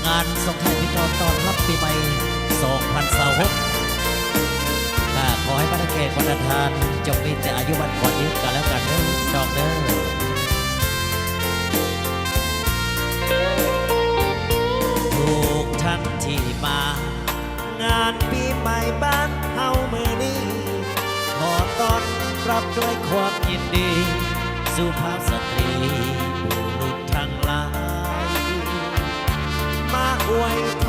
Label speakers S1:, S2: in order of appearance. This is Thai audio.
S1: งานส่งท้ายปีเก่าต้อนรับปีใหม่2026ขอให้พระเกศวันทานจงมีแต่อายุวันขอยืนกันแล้วกันเด้อดอกเด้อทุกท่านที่มางานปีใหม่บ้านเฮามือนี้ขอต้อนรับด้วยความยินดีสุภาพสตรีบุรุษทั้งหลายมาอวยพ